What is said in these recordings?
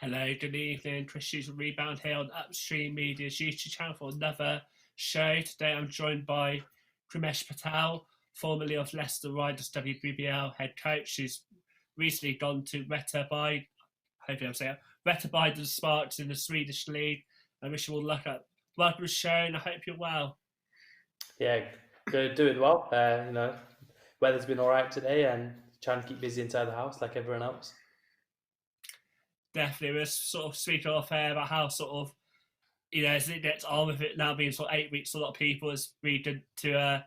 Hello, good evening. Chris Hughes Rebound here on Upstreamedia's YouTube channel for another show. Today I'm joined by Krumesh Patel, formerly of Leicester Riders WBBL head coach, who's recently gone to Retabide. Hopefully I'm saying Retabide the Sparks in the Swedish league. I wish you all luck at welcome to the show and I hope you're well. Yeah, good, doing well. Weather's been all right today, and trying to keep busy inside the house like everyone else. Definitely, we're sort of speaking off air about how sort of as it gets on with it now being sort of 8 weeks, a lot of people is really good to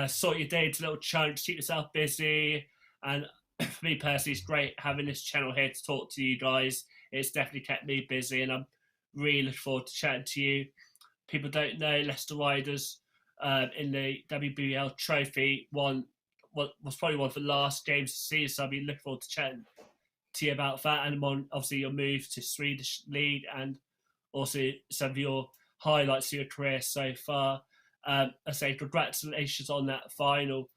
sort your day into little chunks, keep yourself busy. And for me personally, it's great having this channel here to talk to you guys. It's definitely kept me busy, and I'm really looking forward to chatting to you. People don't know Leicester Riders in the WBL Trophy was probably one of the last games to see, so I'll be looking forward to chatting to you about that, and obviously your move to Swedish league, and also some of your highlights of your career so far. I say congratulations on that final.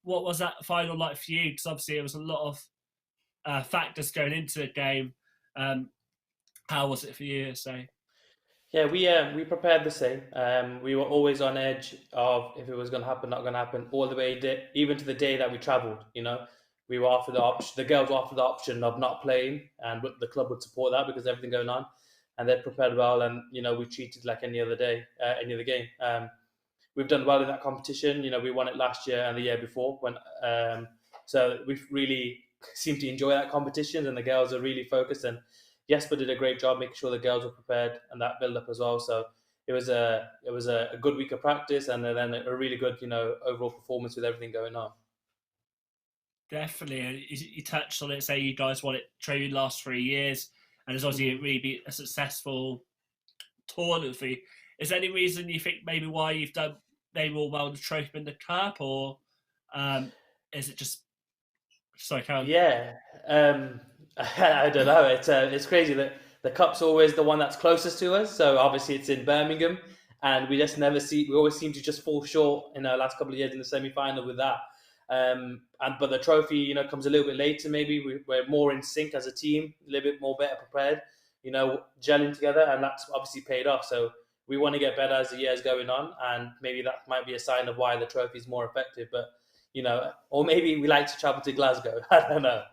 What was that final like for you? Because obviously there was a lot of factors going into the game. Um, how was it for you? So Yeah, we prepared the same. We were always on edge of if it was going to happen, not going to happen, all the way even to the day that we travelled. We were offered the option. The girls were offered the option of not playing, and the club would support that because of everything going on, and they prepared well. And we treated like any other day, any other game. We've done well in that competition. We won it last year and the year before. So we've really seemed to enjoy that competition, and the girls are really focused. And Jesper did a great job making sure the girls were prepared and that build up as well. So it was a good week of practice, and then a really good overall performance with everything going on. definitely, you touched on it. Say you guys won it training last 3 years, and it's obviously really been a successful tournament for you. Is there any reason you think maybe why you've done maybe more well in the trophy in the cup, or um, is it just sorry, Karen? Yeah, I don't know. It's crazy that the cup's always the one that's closest to us. So obviously it's in Birmingham, and we just never see. We always seem to just fall short in the last couple of years in the semi final with that. But the trophy, comes a little bit later. Maybe we're more in sync as a team, a little bit more better prepared. Gelling together, and that's obviously paid off. So we want to get better as the year's going on, and maybe that might be a sign of why the trophy is more effective. But or maybe we like to travel to Glasgow. I don't know.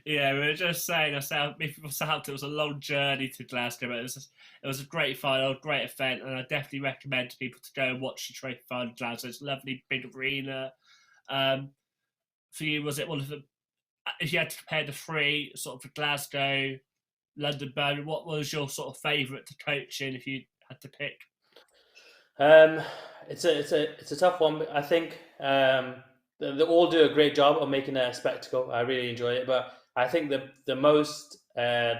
Yeah, we were just saying ourselves. People it was a long journey to Glasgow, but it was a great final, great event, and I definitely recommend to people to go and watch the trophy final in Glasgow. It's a lovely big arena. Um, for you, was it one of the? If you had to compare the three, sort of the Glasgow, London, Birmingham, what was your sort of favourite to coach in if you had to pick? Um, it's a tough one. But I think they all do a great job of making it a spectacle. I really enjoy it, but I think the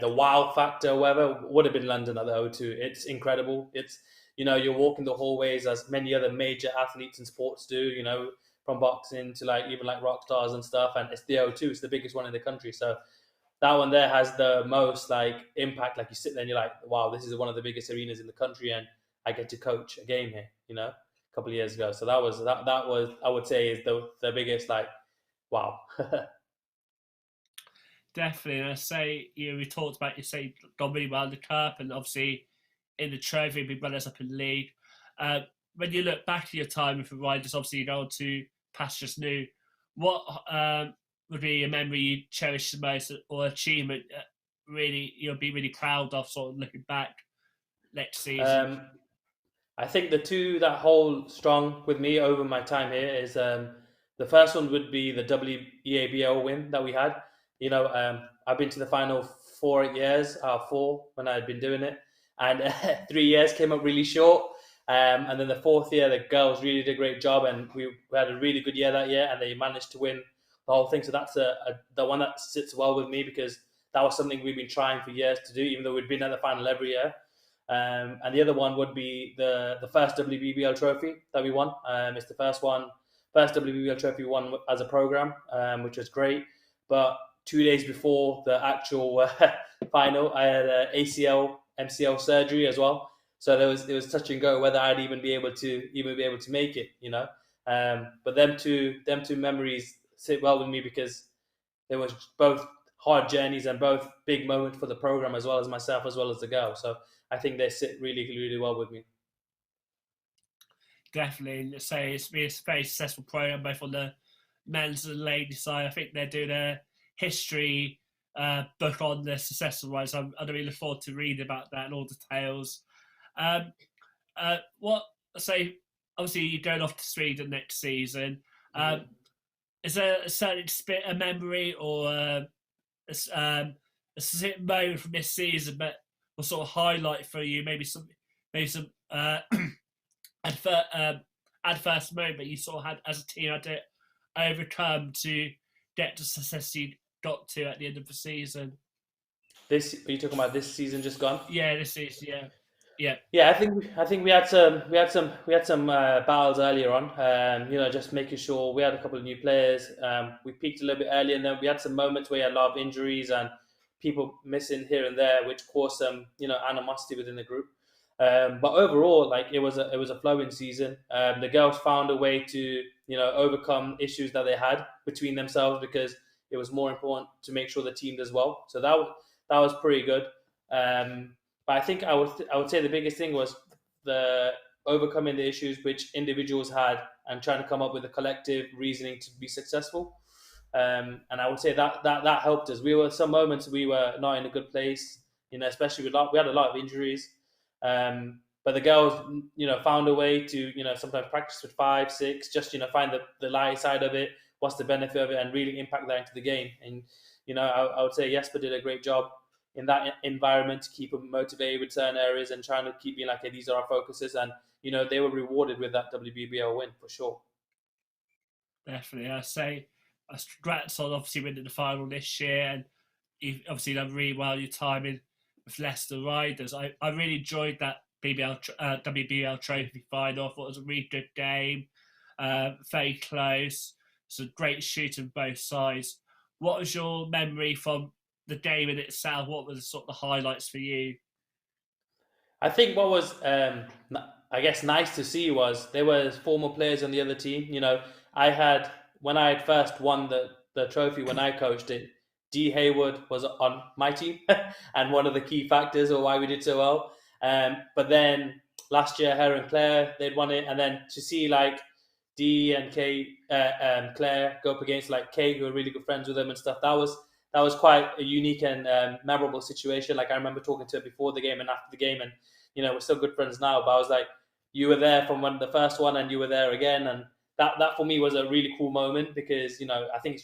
wow factor, or whatever, would have been London at the O2. It's incredible. You're walking the hallways as many other major athletes and sports do. From boxing to like even like rock stars and stuff, and it's the O2. It's the biggest one in the country. So that one there has the most like impact. Like you sit there and you're like, wow, this is one of the biggest arenas in the country, and I get to coach a game here. A couple of years ago. So that was I would say is the biggest like wow. Definitely, and I say we talked about you say gone really well in the cup, and obviously in the trophy, big runners up in the league. Uh, when you look back at your time with the Riders, obviously you go on to pastures new. What would be a memory you cherish the most, or achievement that really you'll be really proud of, sort of looking back next season? um, I think the two that hold strong with me over my time here is the first one would be the WEABL win that we had. I've been to the final 4 years, four when I had been doing it, and 3 years came up really short. And then the fourth year, the girls really did a great job, and we had a really good year that year, and they managed to win the whole thing. So that's the one that sits well with me because that was something we've been trying for years to do, even though we'd been at the final every year. And the other one would be the first WBBL trophy that we won. It's the first WBBL trophy we won as a program, which was great. But 2 days before the actual final, I had ACL MCL surgery as well. So it was touch and go whether I'd even be able to make it. But them two memories sit well with me because it was both hard journeys and both big moments for the program as well as myself as well as the girl. So I think they sit really, really well with me. Definitely. Let's say it's been a very successful program both on the men's and ladies side. I think they're doing a history book on the successful rise. I'm really look forward to reading about that and all the tales. What say? Obviously, you're going off to Sweden next season. Is there a certain bit of memory or a specific moment from this season that will sort of highlight for you? Maybe some adverse moment you sort of had as a team had to overcome to get to success you got to at the end of the season. Are you talking about this season just gone? Yeah, this is yeah. Yeah, I think we had some battles earlier on. Just making sure we had a couple of new players. We peaked a little bit earlier, and then we had some moments where we had a lot of injuries and people missing here and there, which caused some animosity within the group. But overall, like it was a flowing season. The girls found a way to overcome issues that they had between themselves because it was more important to make sure the team does well. So that was pretty good. But I think I would say the biggest thing was the overcoming the issues which individuals had and trying to come up with a collective reasoning to be successful. And I would say that helped us. We were some moments we were not in a good place, especially we had a lot of injuries. But the girls, found a way to, sometimes practice with 5, 6, just find the light side of it, what's the benefit of it, and really impact that into the game. And I would say Jesper did a great job in that environment to keep them motivated with certain areas and trying to keep being like, hey, these are our focuses. And they were rewarded with that WBBL win for sure. Definitely, I say, congrats on obviously winning the final this year, and you've obviously done really well your time in with Leicester Riders. I really enjoyed that WBL Trophy final. I thought it was a really good game, very close. It's a great shoot on both sides. What was your memory from the game in itself? What were the sort of the highlights for you? I think what was, I guess, nice to see was there were former players on the other team. When I had first won the trophy when I coached it, D. Haywood was on my team and one of the key factors of why we did so well. But then last year, her and Claire, they'd won it. And then to see like D and Claire go up against like Kay, who are really good friends with them and stuff, that was quite a unique and memorable situation. Like I remember talking to her before the game and after the game, and we're still good friends now. But I was like, you were there from the first one, and you were there again, and that for me was a really cool moment because I think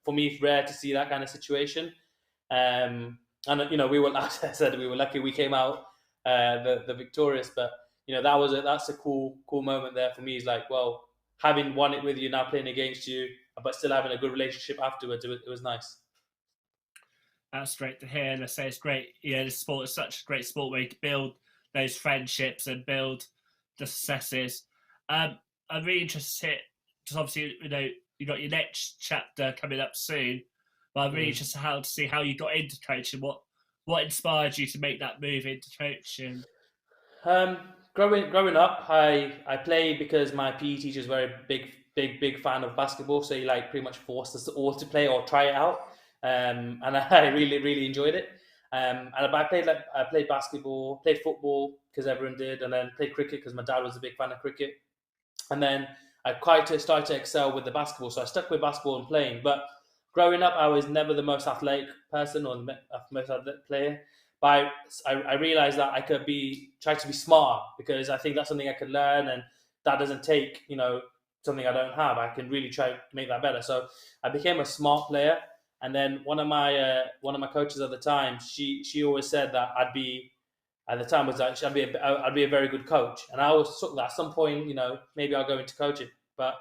for me it's rare to see that kind of situation. And we were, as I said, we were lucky we came out the victorious. But that's a cool moment there for me. Is like, well, having won it with you, now playing against you, but still having a good relationship afterwards, it was nice. That's great to hear. And I say it's great. This sport is such a great sport where you can build those friendships and build the successes. I'm really interested to hear, because obviously, you got your next chapter coming up soon. But I'm really interested to see how you got into coaching. What inspired you to make that move into coaching? Growing up, I played because my PE teacher is very big fan of basketball. So he pretty much forced us all to play or try it out. And I really, really enjoyed it. And I played basketball, played football because everyone did, and then played cricket because my dad was a big fan of cricket. And then I started to excel with the basketball, so I stuck with basketball and playing. But growing up, I was never the most athletic person or the most athletic player. But I realized that I could try to be smart because I think that's something I could learn, and that doesn't take something I don't have. I can really try to make that better. So I became a smart player. And then one of my coaches at the time, she always said that I'd be a very good coach. And I always thought that at some point, maybe I'll go into coaching. But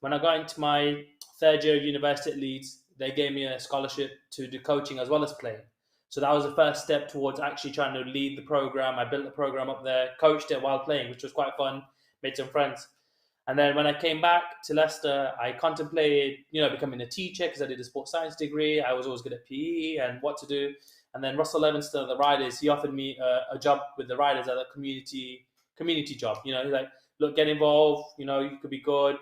when I got into my third year of university at Leeds, they gave me a scholarship to do coaching as well as playing. So that was the first step towards actually trying to lead the program. I built the program up there, coached it while playing, which was quite fun, made some friends. And then when I came back to Leicester, I contemplated, becoming a teacher because I did a sports science degree. I was always good at PE and what to do. And then Russell Levinston of the Riders, he offered me a job with the Riders at a community job. He's like, look, get involved. You could be good,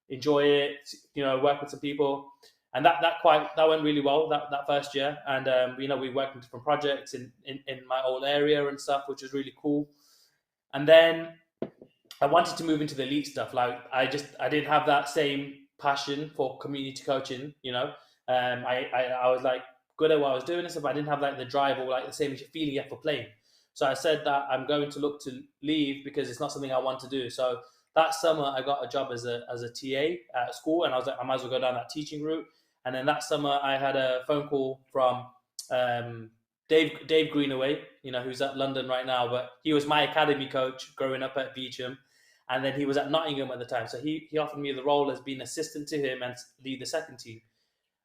enjoy it. Work with some people. and that went really well that first year. And we worked on different projects in my old area and stuff, which was really cool. And then I wanted to move into the elite stuff. Like I didn't have that same passion for community coaching. I was like good at what I was doing and stuff, but I didn't have like the drive or like the same feeling you have for playing. So I said that I'm going to look to leave because it's not something I want to do. So that summer I got a job as a TA at school, and I was like, I might as well go down that teaching route. And then that summer I had a phone call from Dave Greenaway, who's at London right now, but he was my academy coach growing up at Beecham. And then he was at Nottingham at the time. So he offered me the role as being assistant to him and lead the second team.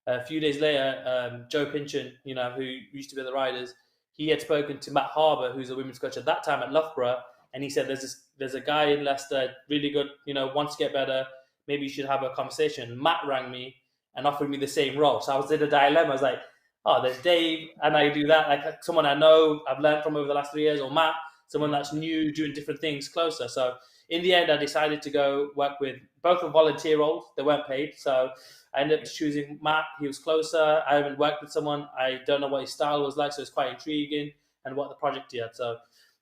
A few days later, Joe Pinchin, who used to be the Riders, he had spoken to Matt Harbour, who's a women's coach at that time at Loughborough, and he said, there's a guy in Leicester, really good, wants to get better, maybe you should have a conversation. Matt rang me and offered me the same role. So I was in a dilemma. I was like, oh, there's Dave, and I do that, like someone I know, I've learned from over the last 3 years, or Matt, someone that's new, doing different things closer. So in the end, I decided to go work with both of volunteer roles. They weren't paid. So I ended up choosing Matt. He was closer. I haven't worked with someone. I don't know what his style was like, so it's quite intriguing, and what the project he had. So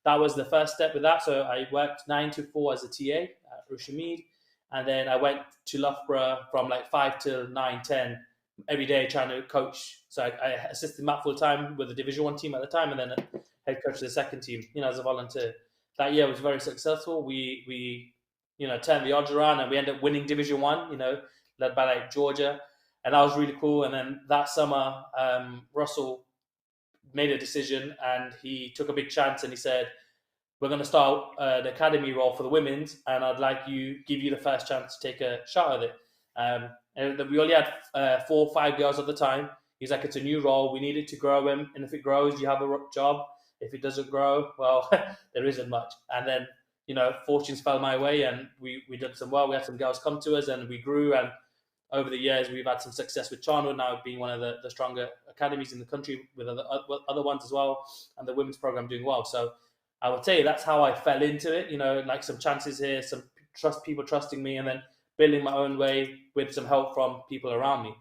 that was the first step with that. So I worked 9 to 4 as a TA at Upstreamedia. And then I went to Loughborough from like 5 till 9, 10 every day trying to coach. So I assisted Matt full time with the Division 1 team at the time, and then head coach of the second team, as a volunteer. That year was very successful. We turned the odds around, and we ended up winning Division 1, led by like Georgia. And that was really cool. And then that summer, Russell made a decision, and he took a big chance, and he said, we're going to start an academy role for the women's, and I'd like give you the first chance to take a shot at it. And we only had 4 or 5 girls at the time. He's like, it's a new role. We need it to grow him. And if it grows, you have a job. If it doesn't grow, well, there isn't much. And then, fortunes fell my way, and we did some well. We had some girls come to us, and we grew. And over the years, we've had some success with Charnwood now being one of the stronger academies in the country, with other ones as well, and the women's program doing well. So I would say that's how I fell into it, like some chances here, some people trusting me, and then building my own way with some help from people around me.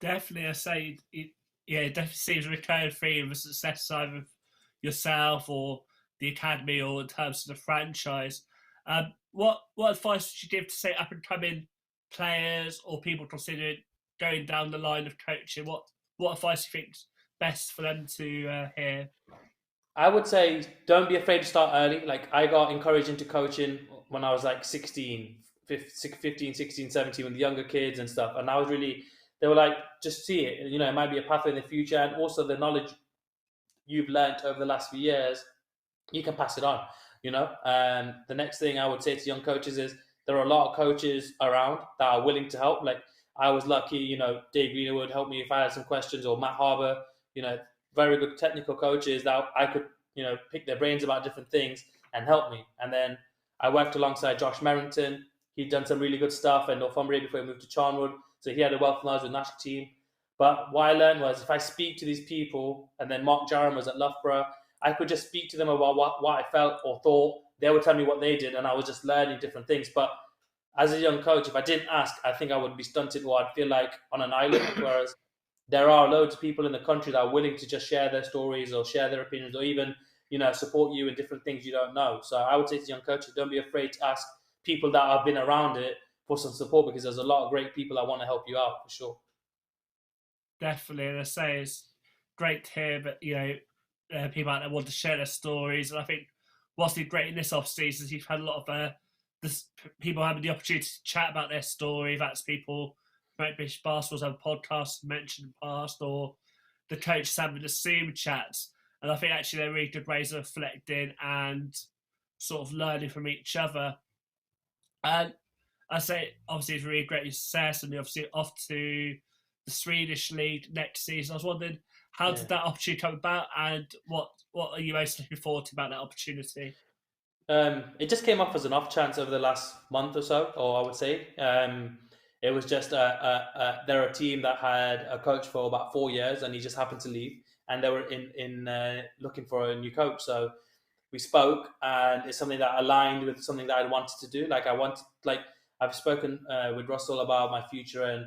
Definitely, I say, it definitely seems a recurring theme of the success side of yourself or the academy, or in terms of the franchise. What advice would you give to, say, up and coming players or people considering going down the line of coaching? What advice do you think is best for them to hear? I would say don't be afraid to start early. Like I got encouraged into coaching when I was like 15, 16, 17 with the younger kids and stuff. And I was really, they were like, just see it. It might be a pathway in the future. And also the knowledge you've learned over the last few years, you can pass it on, And the next thing I would say to young coaches is there are a lot of coaches around that are willing to help. Like I was lucky, Dave Greenwood helped me if I had some questions, or Matt Harbour, very good technical coaches that I could, pick their brains about different things and help me. And then I worked alongside Josh Merrington. He'd done some really good stuff in Northumbria before he moved to Charnwood. So he had a wealth of knowledge with the national team. But what I learned was if I speak to these people, and then Mark Jarram was at Loughborough, I could just speak to them about what I felt or thought. They would tell me what they did, and I was just learning different things. But as a young coach, if I didn't ask, I think I would be stunted, or I'd feel like on an island. Whereas there are loads of people in the country that are willing to just share their stories or share their opinions, or even, support you in different things you don't know. So I would say to young coaches, don't be afraid to ask people that have been around it for some support, because there's a lot of great people that want to help you out, for sure. Definitely, and I say it's great to hear that, people out there want to share their stories. And I think what's been great in this off-season is you've had a lot of people having the opportunity to chat about their story. That's people Great British Basketball's have podcasts mentioned in the past, or the coaches having the Zoom chats. And I think actually they're really good ways of reflecting and sort of learning from each other. And I say, obviously, it's really great success, and you're obviously off to the Swedish league next season. I was wondering, how did that opportunity come about, and what are you most looking forward to about that opportunity? It just came off as an off chance over the last month or so, or I would say. It was just they're a team that had a coach for about 4 years, and he just happened to leave, and they were in looking for a new coach. So we spoke, and it's something that aligned with something that I wanted to do. I've spoken with Russell about my future, and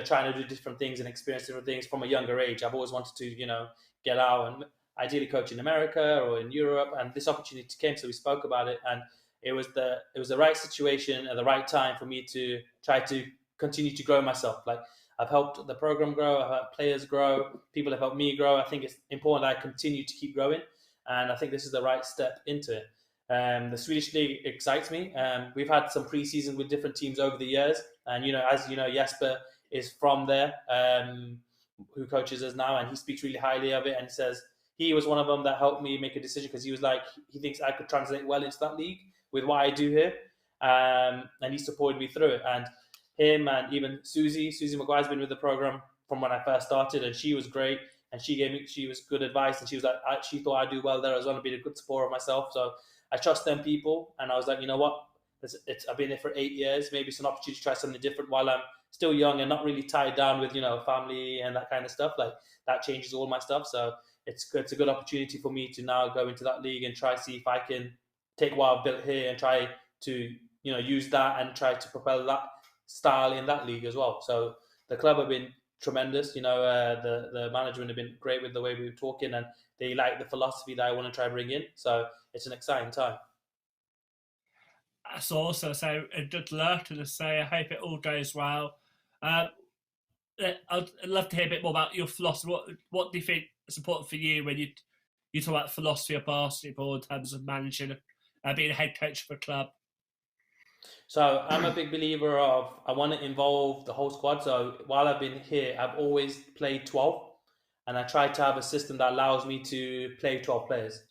trying to do different things and experience different things from a younger age. I've always wanted to, get out and ideally coach in America or in Europe. And this opportunity came, so we spoke about it, and it was the right situation at the right time for me to try to continue to grow myself. Like, I've helped the program grow, I've helped players grow, people have helped me grow. I think it's important that I continue to keep growing, and I think this is the right step into it. The Swedish league excites me. We've had some preseason with different teams over the years, and as you know, Jesper is from there, who coaches us now, and he speaks really highly of it, and says he was one of them that helped me make a decision, because he was like, he thinks I could translate well into that league with what I do here, and he supported me through it. And him and even Susie McGuire's been with the program from when I first started, and she was great, and she was good advice, and she was like, she thought I'd do well there as well, and be a good supporter of myself. So I trust them people, and I was like, you know what, I've been here for 8 years, maybe it's an opportunity to try something different while I'm still young and not really tied down with family and that kind of stuff. Like, that changes all my stuff. So it's a good opportunity for me to now go into that league and try see if I can take what I've built here and try to use that and try to propel that style in that league as well. So the club have been tremendous. The management have been great with the way we were talking, and they like the philosophy that I want to try and bring in. So it's an exciting time. That's awesome. So good luck, and say I hope it all goes well. I'd love to hear a bit more about your philosophy. What do you think is important for you when you talk about philosophy of basketball in terms of managing, being a head coach of a club? So I'm a big believer of, I want to involve the whole squad. So while I've been here, I've always played 12, and I try to have a system that allows me to play 12 players.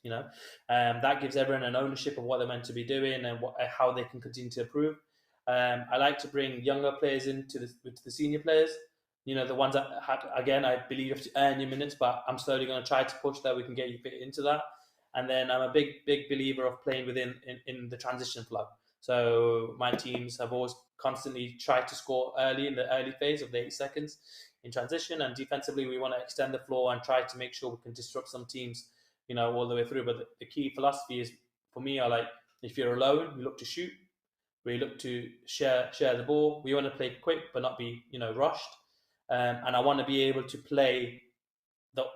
That gives everyone an ownership of what they're meant to be doing and how they can continue to improve. I like to bring younger players into the senior players. The ones that again, I believe you have to earn your minutes, but I'm slowly going to try to push that we can get you fit into that. And then I'm a big believer of playing within in the transition flow. So my teams have always constantly tried to score early in the early phase of the 8 seconds in transition, and defensively we want to extend the floor and try to make sure we can disrupt some teams, all the way through. But the key philosophy is, for me, are like, if you're alone, you look to shoot. We look to share the ball. We want to play quick but not be rushed. And I want to be able to play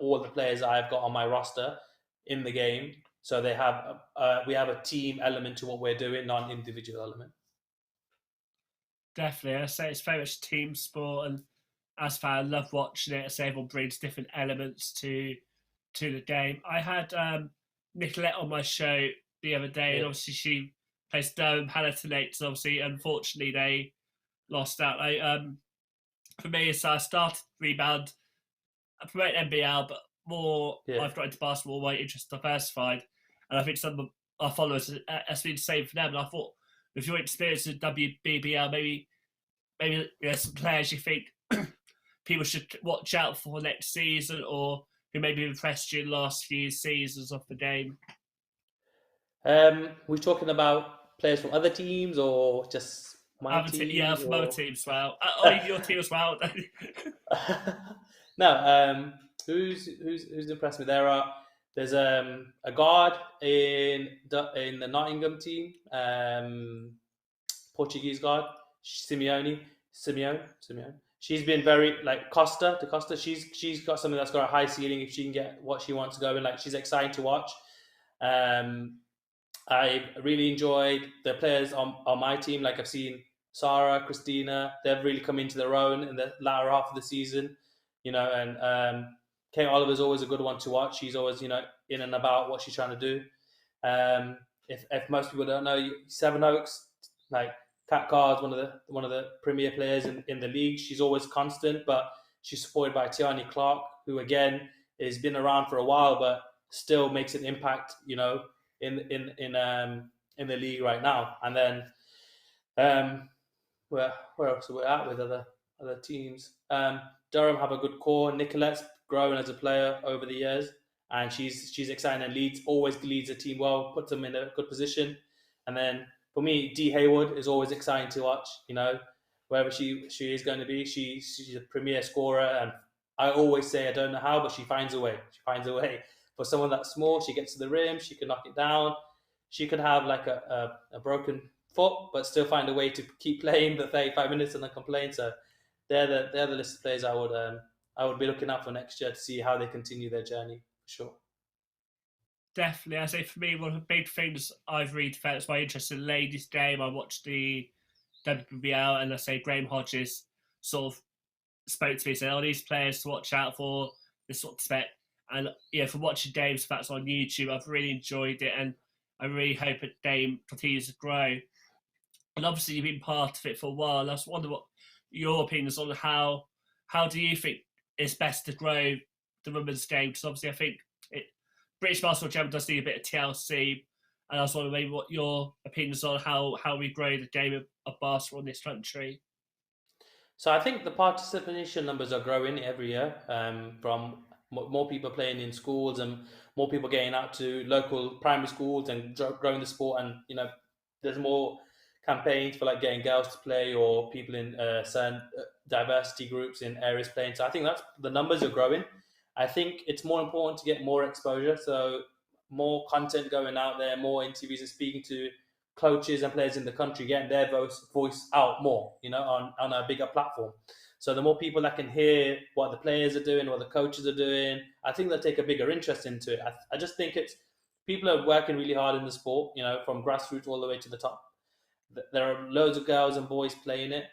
all the players I've got on my roster in the game, so we have a team element to what we're doing, not an individual element. Definitely, I say it's very much team sport, and as far I love watching it, I say everyone brings different elements to the game. I had Nicolette on my show the other day, and obviously she plays Durham Palatinate, so obviously unfortunately they lost out. For me, so I started rebound. I promote NBL, but more I've got into basketball, my interest diversified, and I think some of our followers has been the same for them. And I thought, with your experience in WBBL, maybe there's some players you think people should watch out for next season, or who maybe impressed you in the last few seasons of the game. We're talking about players from other teams or just my team? Yeah, from other teams as well. Or your team as well. No, who's impressed me? There's a guard in the Nottingham team, Portuguese guard, Simeone. She's been very Costa. She's got something that's got a high ceiling if she can get what she wants to go in. She's exciting to watch. I really enjoyed the players on my team. I've seen Sarah, Christina, they've really come into their own in the latter half of the season, and Kate Oliver's always a good one to watch. She's always, in and about what she's trying to do. If most people don't know, Sevenoaks, Kat Carr's one of the premier players in the league. She's always constant, but she's supported by Tiani Clark, who again has been around for a while, but still makes an impact, in the league right now. And then where else are we at with other teams? Durham have a good core. Nicolette's grown as a player over the years, and she's exciting and always leads the team well, puts them in a good position. And then for me, Dee Hayward is always exciting to watch. Wherever she is going to be, she's a premier scorer, and I always say I don't know how, but she finds a way. For someone that's small, she gets to the rim, she can knock it down. She could have a broken foot, but still find a way to keep playing the 35 minutes and then complain. So they're the list of players I would be looking out for next year to see how they continue their journey for sure. Definitely, I say for me, one of the big things I've really felt is my interest in the ladies' game. I watched the WBL, and I say Graham Hodges sort of spoke to me, saying, "Oh, these players to watch out for, this sort of spec." And from watching Dame's facts on YouTube, I've really enjoyed it, and I really hope that Dame continues to grow. And obviously, you've been part of it for a while. I just wonder what your opinions on how do you think it's best to grow the women's game? Because obviously, I think British Basketball Channel does need a bit of TLC, and I was wondering maybe what your opinions on how we grow the game of basketball in this country. So I think the participation numbers are growing every year, from more people playing in schools and more people getting out to local primary schools and growing the sport. And there's more campaigns for like getting girls to play or people in certain diversity groups in areas playing. So I think that's the numbers are growing. I think it's more important to get more exposure, so more content going out there, more interviews and speaking to coaches and players in the country, getting their voice out more, on a bigger platform. So the more people that can hear what the players are doing, what the coaches are doing, I think they'll take a bigger interest into it. I just think it's people are working really hard in the sport, from grassroots all the way to the top. There are loads of girls and boys playing it,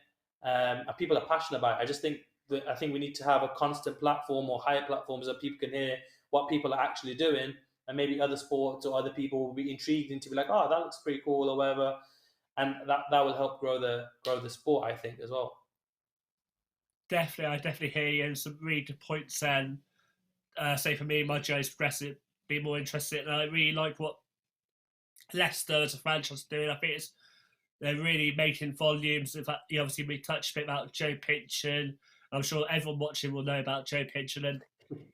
and people are passionate about it. I think we need to have a constant platform or higher platforms so people can hear what people are actually doing, and maybe other sports or other people will be intrigued into be like, oh, that looks pretty cool or whatever, and that will help grow the sport, I think, as well. Definitely, I definitely hear you, and some really good points. And say for me, my journey's progressive, be more interested, and I really like what Leicester as a franchise are doing. I think they're really making volumes. In fact, obviously we touched a bit about Joe Pinchin. I'm sure everyone watching will know about Joe Pinchin and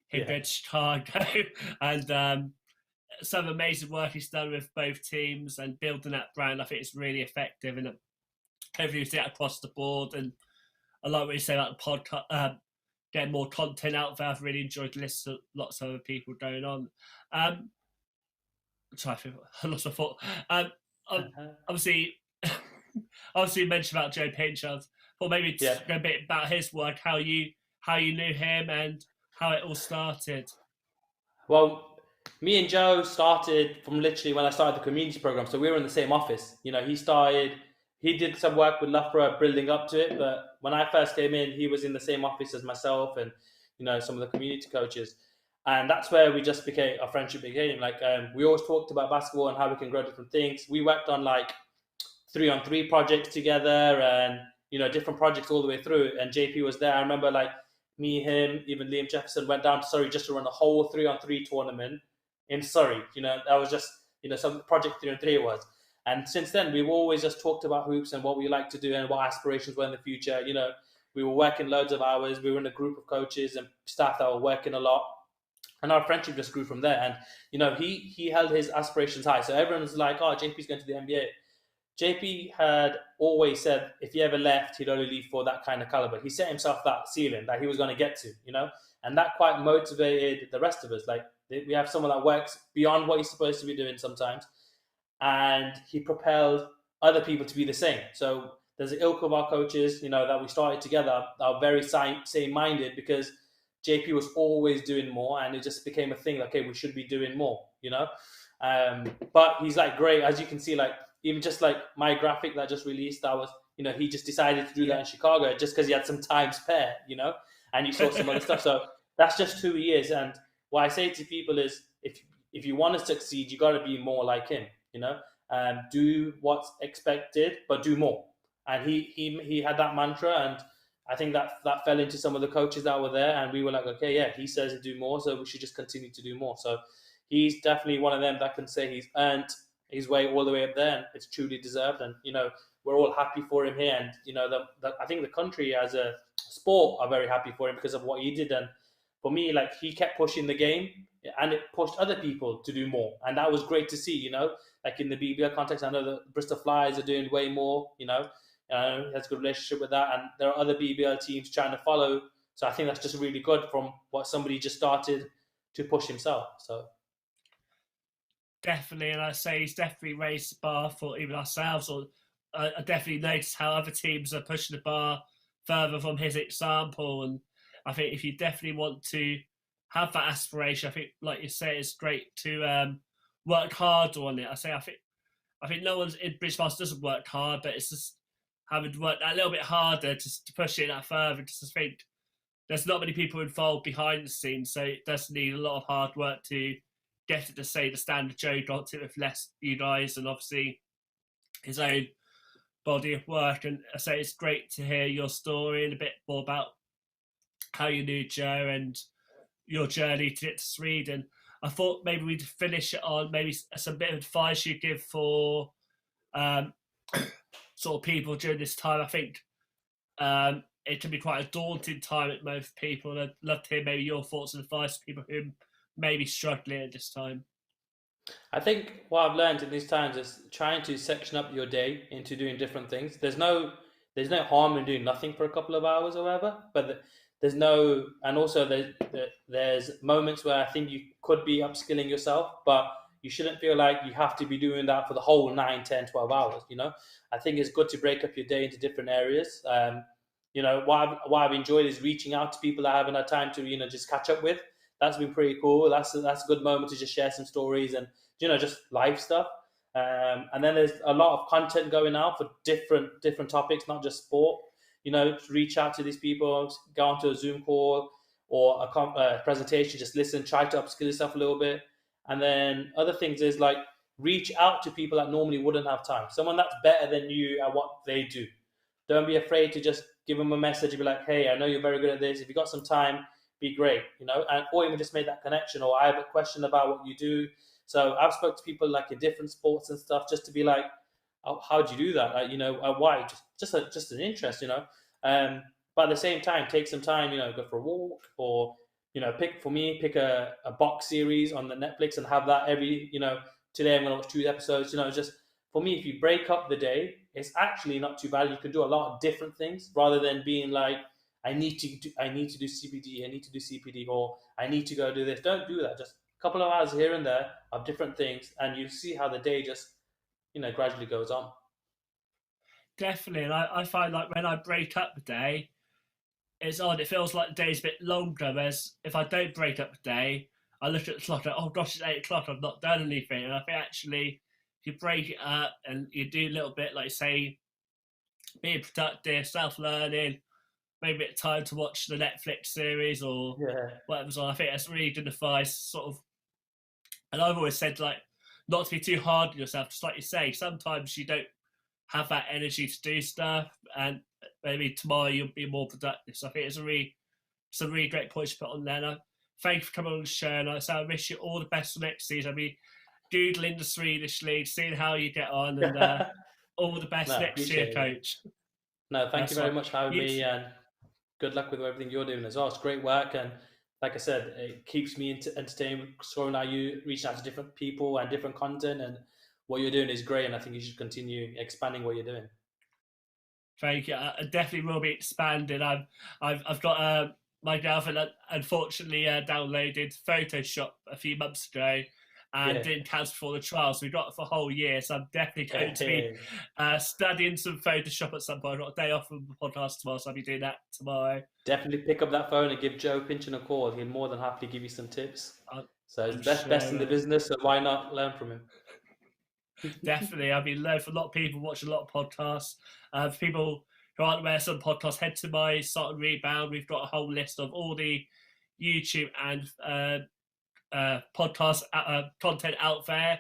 him going to Chicago, and some amazing work he's done with both teams and building that brand. I think it's really effective, and hopefully we see it across the board. And I like what you say about the podcast, getting more content out there. I've really enjoyed listening to lots of other people going on. Sorry, I lost my thought. Obviously, you mentioned about Joe Pinchard. Or maybe go a bit about his work, how you knew him and how it all started. Well, me and Joe started from literally when I started the community program. So we were in the same office. He did some work with Loughborough building up to it. But when I first came in, he was in the same office as myself and, some of the community coaches. And that's where our friendship became. We always talked about basketball and how we can grow different things. We worked on 3-on-3 projects together and, different projects all the way through. And JP was there. I remember me, him, even Liam Jefferson went down to Surrey just to run a whole 3-on-3 tournament in Surrey. That was just, some project 3-on-3 was. And since then, we've always just talked about hoops and what we like to do and what aspirations were in the future. We were working loads of hours. We were in a group of coaches and staff that were working a lot. And our friendship just grew from there. And, he held his aspirations high. So everyone was like, oh, JP's going to the NBA. JP had always said if he ever left, he'd only leave for that kind of caliber. He set himself that ceiling that he was going to get to, and that quite motivated the rest of us. We have someone that works beyond what he's supposed to be doing sometimes, and he propelled other people to be the same. So there's an ilk of our coaches, that we started together, are very same-minded because JP was always doing more, and it just became a thing. Okay, we should be doing more, but he's great, as you can see, even just my graphic that I just released, that was, he just decided to do that in Chicago just because he had some time spare, and he saw some other stuff. So that's just who he is. And what I say to people is, if you want to succeed, you got to be more like him, do what's expected, but do more. And he had that mantra, and I think that fell into some of the coaches that were there, and we were like, okay, yeah, he says to do more, so we should just continue to do more. So he's definitely one of them that can say he's earned his way all the way up there, and it's truly deserved. And we're all happy for him here, and I think the country as a sport are very happy for him because of what he did. And for me, he kept pushing the game, and it pushed other people to do more, and that was great to see. In the BBL context, I know the Bristol Flyers are doing way more. He has a good relationship with that, and there are other BBL teams trying to follow. So I think that's just really good from what somebody just started to push himself. So. Definitely, and I say he's definitely raised the bar for even ourselves. Or I definitely notice how other teams are pushing the bar further from his example. And I think if you definitely want to have that aspiration, I think, like you say, it's great to work hard on it. I think no one's in British Masters doesn't work hard, but it's just having to work that little bit harder to push it that further. Just to think there's not many people involved behind the scenes, so it does need a lot of hard work to get it to say the standard Joe got it with less you guys and obviously his own body of work. And I say it's great to hear your story and a bit more about how you knew Joe and your journey to get to Sweden. I thought maybe we'd finish it on maybe some bit of advice you give for sort of people during this time. I think it can be quite a daunting time at most people, and I'd love to hear maybe your thoughts and advice for people who may be struggling at this time. I think what I've learned in these times is trying to section up your day into doing different things. There's no harm in doing nothing for a couple of hours or whatever, but there's no, and also there's moments where I think you could be upskilling yourself, but you shouldn't feel like you have to be doing that for the whole 9, 10, 12 hours, you know? I think it's good to break up your day into different areas. You know, what I've enjoyed is reaching out to people I haven't had time to, you know, just catch up with. That's been pretty cool. That's a good moment to just share some stories and, you know, just live stuff. And then there's a lot of content going out for different topics, not just sport. You know, reach out to these people, go onto a Zoom call or a presentation, just listen, try to upskill yourself a little bit. And then other things is like reach out to people that normally wouldn't have time. Someone that's better than you at what they do. Don't be afraid to just give them a message and be like, hey, I know you're very good at this. If you got some time, be great, you know, and or even just make that connection. Or I have a question about what you do. So I've spoke to people like in different sports and stuff, just to be like, oh, how do you do that? Like, you know, why? Just an interest, you know. But at the same time, take some time, you know, go for a walk, or you know, pick a box series on the Netflix and have that every, you know, today I'm gonna watch 2 episodes. You know, just for me, if you break up the day, it's actually not too bad. You can do a lot of different things rather than being like, I need to do CPD, I need to do CPD, or I need to go do this. Don't do that. Just a couple of hours here and there of different things, and you see how the day just, you know, gradually goes on. Definitely, and I find like when I break up the day, it's odd. It feels like the day's a bit longer. Whereas if I don't break up the day, I look at the clock. Like, oh gosh, it's 8 o'clock. I've not done anything. And I think actually, if you break it up and you do a little bit, like say, being productive, self-learning, maybe a bit of time to watch the Netflix series or Yeah. whatever's on. I think that's really good advice. Sort of, and I've always said like not to be too hard on yourself. Just like you say, sometimes you don't have that energy to do stuff, and maybe tomorrow you'll be more productive. So I think it's some really great points to put on there. And thank you for coming on the show, and I wish you all the best for next season. I'll be doodling the Swedish league, seeing how you get on, and all the best No, next year, appreciate it. Coach. No, thank you That's very right. much for having You me, and good luck with everything you're doing as well. It's great work, and like I said, it keeps me entertained. Scrolling at you, reaching out to different people and different content, and what you're doing is great. And I think you should continue expanding what you're doing. Thank you. I definitely will be expanding. I've got my girlfriend unfortunately downloaded Photoshop a few months ago and Yeah, didn't cancel for the trial, so we got it for a whole year. So I'm definitely going to be yeah. studying some Photoshop at some point. I've got a day off from the podcast tomorrow, so I'll be doing that tomorrow. Definitely pick up that phone and give Joe Pinchin a call. He'll more than happily give you some tips. I'm, So he's I'm the best in the sure. business, so why not learn from him? Definitely. I've been learning from a lot of people, watching a lot of podcasts. For people who aren't aware of some podcasts, head to my Start and Rebound. We've got a whole list of all the YouTube and podcast content out there.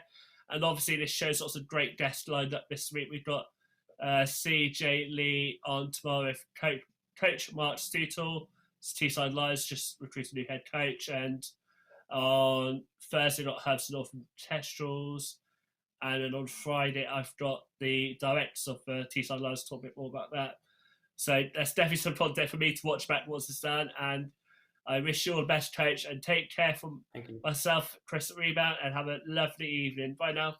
And obviously, this show's lots of great guests lined up this week. We've got CJ Lee on tomorrow with Coach Mark Stuttle. Teesside Lions just recruited a new head coach. And on Thursday, we've got Hudson North from Testrals. And then on Friday, I've got the directors of Teesside Lions to talk a bit more about that. So that's definitely some content for me to watch back once it's done. And I wish you all the best, Coach, and take care from myself, Chris at Rebound, and have a lovely evening. Bye now.